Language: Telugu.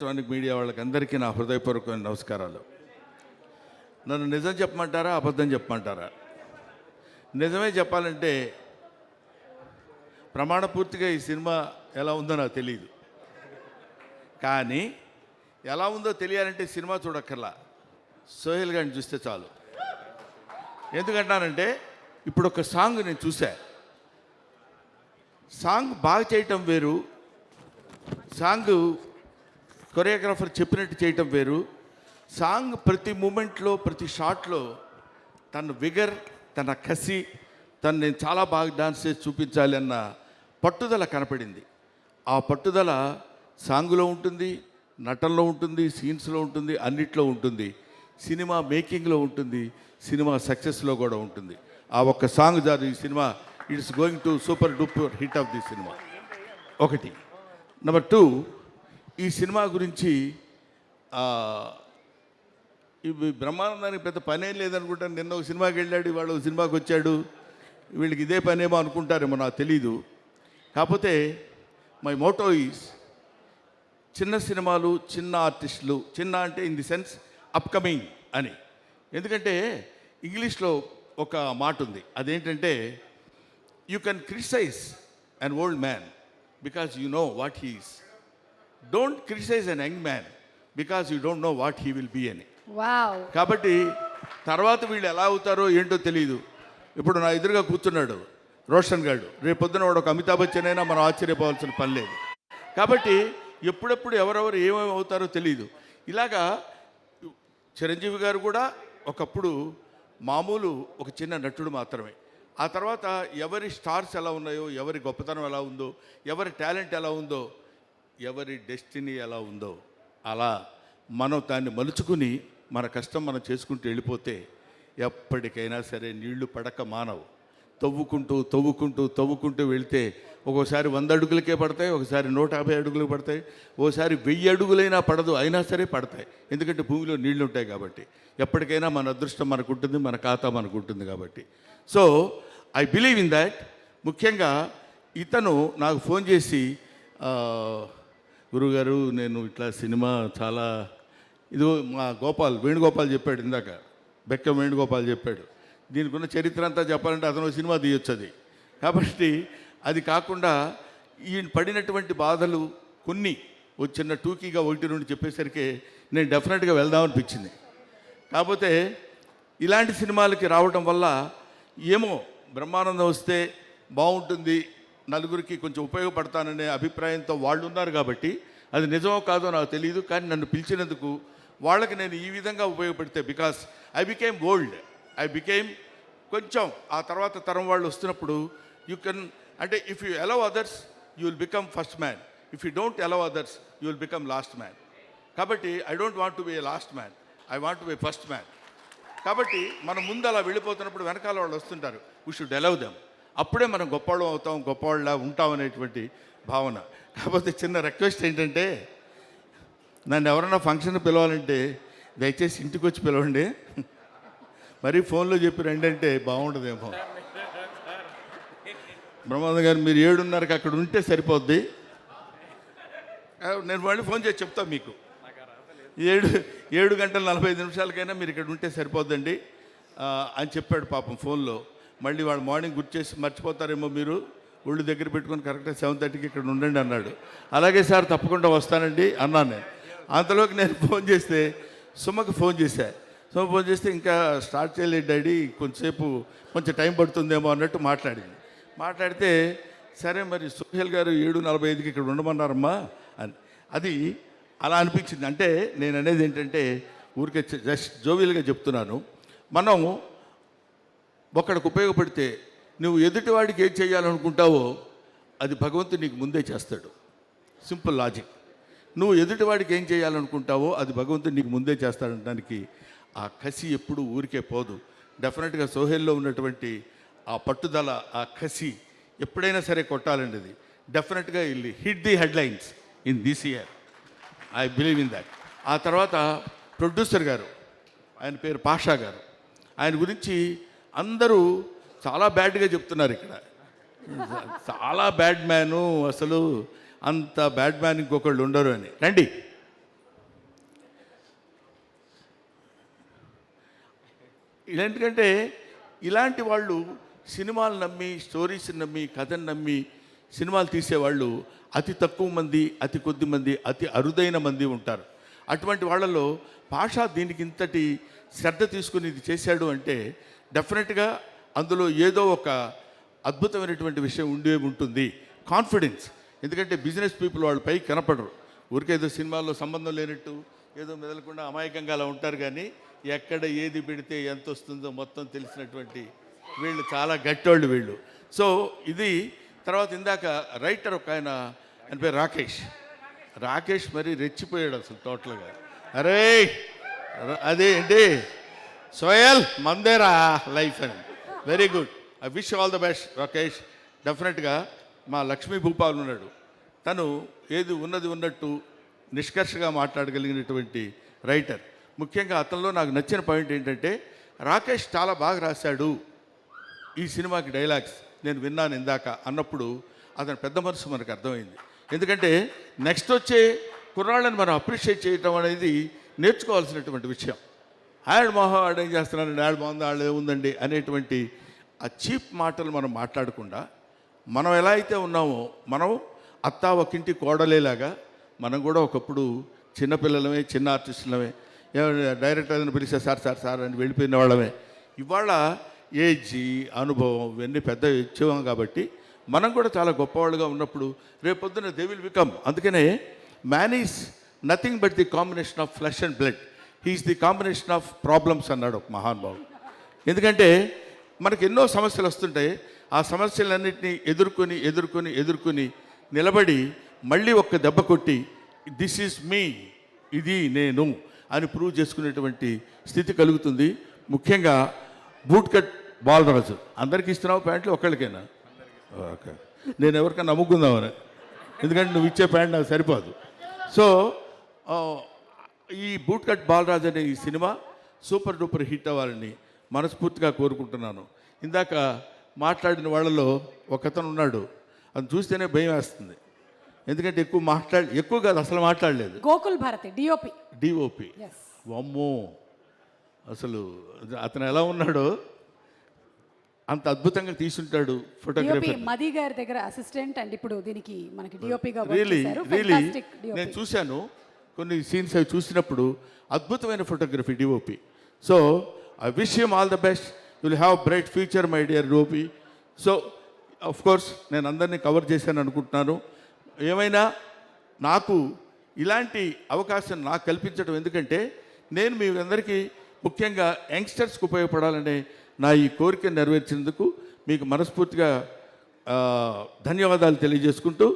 ఎలక్ట్రానిక్ మీడియా వాళ్ళకి అందరికీ నా హృదయపూర్వకమైన నమస్కారాలు. నన్ను నిజం చెప్పమంటారా, అబద్ధం చెప్పమంటారా? నిజమే చెప్పాలంటే ప్రమాణపూర్తిగా ఈ సినిమా ఎలా ఉందో నాకు తెలియదు. కానీ ఎలా ఉందో తెలియాలంటే సినిమా చూడక్కర్లా, సోహెల్ గారిని చూస్తే చాలు. ఎందుకంటానంటే ఇప్పుడు ఒక సాంగ్ నేను చూసా. సాంగ్ బాగా చేయటం వేరు, సాంగ్ కొరియోగ్రాఫర్ చెప్పినట్టు చేయటం వేరు. సాంగ్ ప్రతి మూమెంట్లో, ప్రతి షాట్లో తన విగర్, తన కసి, నేను చాలా బాగా డాన్స్ చేసి చూపించాలి అన్న పట్టుదల కనపడింది. ఆ పట్టుదల సాంగ్లో ఉంటుంది, నటనలో ఉంటుంది, సీన్స్లో ఉంటుంది, అన్నిట్లో ఉంటుంది, సినిమా మేకింగ్లో ఉంటుంది, సినిమా సక్సెస్లో కూడా ఉంటుంది. ఆ ఒక్క సాంగ్ జారు ఈ cinema it's going to super duper hit of the cinema. ఒకటి. నెంబర్ 2, ఈ సినిమా గురించి ఇవి బ్రహ్మానందానికి పెద్ద పనేం లేదనుకుంటాను. నిన్న ఒక సినిమాకి వెళ్ళాడు, ఇవాళ ఒక సినిమాకి వచ్చాడు. వీళ్ళకి ఇదే పనేమో అనుకుంటారేమో, నాకు తెలీదు. కాకపోతే మై మోటో ఈజ్ చిన్న సినిమాలు, చిన్న ఆర్టిస్టులు, చిన్న అంటే ఇన్ ది సెన్స్ అప్కమింగ్ అని. ఎందుకంటే ఇంగ్లీష్లో ఒక మాట ఉంది, అదేంటంటే you can criticise an old man because you know what he is. Don't criticise an young man because you don't know what he will be అని. కాబట్టి తర్వాత వీళ్ళు ఎలా అవుతారో ఏంటో తెలియదు. ఇప్పుడు నా ఎదురుగా కూర్చున్నాడు రోషన్ గారు, రేపు పొద్దున వాడు ఒక అమితాబ్ బచ్చన్ అయినా మనం ఆశ్చర్యపోవాల్సిన పని లేదు. కాబట్టి ఎప్పుడెప్పుడు ఎవరెవరు ఏమేమి అవుతారో తెలియదు. ఇలాగా చిరంజీవి గారు కూడా ఒకప్పుడు మామూలు ఒక చిన్న నటుడు మాత్రమే. ఆ తర్వాత ఎవరి స్టార్స్ ఎలా ఉన్నాయో, ఎవరి గొప్పతనం ఎలా ఉందో, ఎవరి టాలెంట్ ఎలా ఉందో, ఎవరి డెస్టినీ ఎలా ఉందో, అలా మనం దాన్ని మలుచుకుని మన కష్టం మనం చేసుకుంటూ వెళ్ళిపోతే ఎప్పటికైనా సరే నీళ్లు పడక మానవు. తవ్వుకుంటూ వెళితే ఒక్కోసారి 100 అడుగులకే పడతాయి, ఒకసారి 150 అడుగులకు పడతాయి, ఓసారి 1000 అడుగులైనా పడదు, అయినా సరే పడతాయి. ఎందుకంటే భూమిలో నీళ్లు ఉంటాయి కాబట్టి. ఎప్పటికైనా మన అదృష్టం మనకు ఉంటుంది, మన ఖాతా మనకు ఉంటుంది కాబట్టి. So I believe in that. ముఖ్యంగా ఇతను నాకు ఫోన్ చేసి, గురుగారు నేను ఇట్లా సినిమా చాలా ఇది మా వేణుగోపాల్ చెప్పాడు ఇందాక, బెక్క వేణుగోపాల్ చెప్పాడు. దీనికి ఉన్న చరిత్ర అంతా చెప్పాలంటే అతను సినిమా తీయొచ్చు అది. కాబట్టి అది కాకుండా ఈయన పడినటువంటి బాధలు కొన్ని చిన్న టూకీగా 1-2 చెప్పేసరికి నేను డెఫినెట్గా వెళ్దామనిపించింది. కాకపోతే ఇలాంటి సినిమాలకి రావడం వల్ల ఏమో బ్రహ్మానందం వస్తే బాగుంటుంది, నలుగురికి కొంచెం ఉపయోగపడతాననే అభిప్రాయంతో వాళ్ళు ఉన్నారు. కాబట్టి అది నిజమో కాదో నాకు తెలియదు, కానీ నన్ను పిలిచినందుకు వాళ్ళకి నేను ఈ విధంగా ఉపయోగపడితే, బికాస్ ఐ బికేమ్ ఓల్డ్, కొంచెం ఆ తర్వాత తరం వాళ్ళు వస్తున్నప్పుడు యూ కెన్, అంటే if you allow others you will become first man, if you don't allow others you will become last man. కాబట్టి I don't want to be a last man, I want to be first man. కాబట్టి మనం ముందు అలా వెళ్ళిపోతున్నప్పుడు వెనకాల వాళ్ళు వస్తుంటారు, వీ షుడ్ అలౌ దెమ్. అప్పుడే మనం గొప్పవాళ్ళం అవుతాం, గొప్పవాళ్ళ ఉంటాం అనేటువంటి భావన. కాకపోతే చిన్న రిక్వెస్ట్ ఏంటంటే, నన్ను ఎవరైనా ఫంక్షన్ పిలవాలంటే దయచేసి ఇంటికి వచ్చి పిలవండి, మరీ ఫోన్లో చెప్పి రండి అంటే బాగుంటుందేమో. బ్రహ్మానంద గారు మీరు 7:30కి అక్కడ ఉంటే సరిపోద్ది, నేను మళ్ళీ ఫోన్ చేసి చెప్తాను మీకు. 7:45 మీరు ఇక్కడ ఉంటే సరిపోద్దండి అని చెప్పాడు పాపం ఫోన్లో. మళ్ళీ వాడు మార్నింగ్ గుర్తు చేసి మర్చిపోతారేమో, మీరు ఒళ్ళు దగ్గర పెట్టుకొని కరెక్ట్గా 7:30కి ఇక్కడ ఉండండి అన్నాడు. అలాగే సార్ తప్పకుండా వస్తానండి అన్నాను నేను. అంతలోకి నేను ఫోన్ చేస్తే సుమకు ఫోన్ చేస్తే ఇంకా స్టార్ట్ చేయలేదు డాడీ, కొంచెం టైం పడుతుందేమో అన్నట్టు మాట్లాడితే సరే మరి సోహెల్ గారు 7:45కి ఇక్కడ ఉండమన్నారమ్మా అని. అది అలా అనిపించింది. అంటే నేను అనేది ఏంటంటే ఊరికే జస్ట్ జోవియల్గా చెప్తున్నాను. మనం ఒకడికి ఉపయోగపడితే నువ్వు ఎదుటివాడికి ఏం చేయాలనుకుంటావో అది భగవంతుడు నీకు ముందే చేస్తాడు. Simple logic. నువ్వు ఎదుటివాడికి ఏం చేయాలనుకుంటావో అది భగవంతుడు నీకు ముందే చేస్తాడనడానికి ఆ కసి ఎప్పుడు ఊరికే పోదు. డెఫినెట్గా సోహెల్లో ఉన్నటువంటి ఆ పట్టుదల, ఆ కసి ఎప్పుడైనా సరే కొట్టాలండి. అది డెఫినెట్గా ఇల్లు hit the headlines in this year, I believe in that. ఆ తర్వాత ప్రొడ్యూసర్ గారు, ఆయన పేరు పాషా గారు, ఆయన గురించి అందరూ చాలా బ్యాడ్గా చెప్తున్నారు. ఇక్కడ చాలా బ్యాడ్ మ్యాను, అసలు అంత బ్యాడ్ మ్యాన్ ఇంకొకళ్ళు ఉండరు అని. రండి ఎందుకంటే ఇలాంటి వాళ్ళు సినిమాలు నమ్మి, స్టోరీస్ని నమ్మి, కథను నమ్మి సినిమాలు తీసేవాళ్ళు అతి తక్కువ మంది, అతి కొద్ది మంది, అతి అరుదైన మంది ఉంటారు. అటువంటి వాళ్ళలో పాషా దీనికి ఇంతటి శ్రద్ధ తీసుకుని ఇది చేశాడు అంటే డెఫినెట్గా అందులో ఏదో ఒక అద్భుతమైనటువంటి విషయం ఉండే ఉంటుంది. కాన్ఫిడెన్స్. ఎందుకంటే బిజినెస్ పీపుల్ వాళ్ళు పైకి కనపడరు, ఊరికేదో సినిమాల్లో సంబంధం లేనట్టు ఏదో మెదలకుండా అమాయకంగా అలా ఉంటారు. కానీ ఎక్కడ ఏది పెడితే ఎంత వస్తుందో మొత్తం తెలిసినటువంటి వీళ్ళు చాలా గట్టోళ్ళు వీళ్ళు. సో ఇది తర్వాత ఇందాక రైటర్ ఒక ఆయన పేరు రాకేష్ మరి రెచ్చిపోయాడు అసలు టోటల్గా. అరే అదేంటి సోయల్ మందేరా లైఫ్ అని. Very good, I wish all the best Rakesh. డెఫినెట్గా మా లక్ష్మీ భూపాల్ ఉన్నాడు, తను ఏది ఉన్నది ఉన్నట్టు నిష్కర్షగా మాట్లాడగలిగినటువంటి రైటర్. ముఖ్యంగా అతనిలో నాకు నచ్చిన పాయింట్ ఏంటంటే రాకేష్ చాలా బాగా రాశాడు ఈ సినిమాకి డైలాగ్స్, నేను విన్నాను ఇందాక అన్నప్పుడు అతని పెద్ద మనసు మనకు అర్థమైంది. ఎందుకంటే నెక్స్ట్ వచ్చే కుర్రాళ్ళని మనం అప్రిషియేట్ చేయటం అనేది నేర్చుకోవాల్సినటువంటి విషయం. ఆడ మొహం ఆడ ఏం చేస్తున్నానండి, ఆడ బాగుంది, ఆడ ఏముందండి అనేటువంటి ఆ చీప్ మాటలు మనం మాట్లాడకుండా మనం ఎలా అయితే ఉన్నామో, మనం అత్తా ఒకింటి కోడలేలాగా మనం కూడా ఒకప్పుడు చిన్నపిల్లలమే, చిన్న ఆర్టిస్టులమే, డైరెక్టర్ని పిలిస్తే సార్ అని వెళ్ళిపోయిన వాళ్ళమే. ఇవాళ ఏజ్, అనుభవం ఇవన్నీ పెద్ద ఇచ్చేవాం కాబట్టి మనం కూడా చాలా గొప్పవాళ్ళుగా ఉన్నప్పుడు రేపొద్దున దే విల్ బికమ్. అందుకనే man is nothing but the combination of flesh and blood, he is the combination of problems అన్నాడు ఒక మహానుభావుడు. ఎందుకంటే మనకు ఎన్నో సమస్యలు వస్తుంటాయి, ఆ సమస్యలన్నింటినీ ఎదుర్కొని నిలబడి మళ్ళీ ఒక్క దెబ్బ కొట్టి దిస్ ఈజ్ మీ, ఇది నేను అని ప్రూవ్ చేసుకునేటువంటి స్థితి కలుగుతుంది. ముఖ్యంగా బూట్ కట్ బాలరాజు అందరికీ ఇస్తున్నావు ప్యాంట్లు, ఒక్కళ్ళకైనా? ఓకే, నేను ఎవరికైనా నమ్ముకుందామని, ఎందుకంటే నువ్వు ఇచ్చే ప్యాంట్ నాకు సరిపోదు. సో ఈ బూట్ కట్ బాలరాజు అనే ఈ సినిమా సూపర్ డూపర్ హిట్ అవ్వాలని మనస్ఫూర్తిగా కోరుకుంటున్నాను. ఇందాక మాట్లాడిన వాళ్ళలో ఒకతను ఉన్నాడు, అది చూస్తేనే భయం వేస్తుంది. ఎందుకంటే ఎక్కువ కాదు అసలు మాట్లాడలేదు. గోకుల్ భారతి డిఓపి. అమ్మో, అసలు అతను ఎలా ఉన్నాడో అంత అద్భుతంగా తీసుంటాడు ఫోటోగ్రఫీ. మది గారి దగ్గర అసిస్టెంట్ అండ్ ఇప్పుడు దీనికి మనకి డిఓపిగా రియలీ నేను చూశాను కొన్ని సీన్స్ అవి చూసినప్పుడు, అద్భుతమైన photography DOP. So I wish him all the best, you will have bright future my dear DOP. So of course నేను అందరినీ కవర్ చేశాను అనుకుంటున్నాను. ఏమైనా నాకు ఇలాంటి అవకాశం నాకు కల్పించడం, ఎందుకంటే నేను మీ అందరికీ ముఖ్యంగా యంగ్స్టర్స్కి ఉపయోగపడాలనే నా ఈ కోరికను నెరవేర్చినందుకు మీకు మనస్ఫూర్తిగా ధన్యవాదాలు తెలియజేసుకుంటూ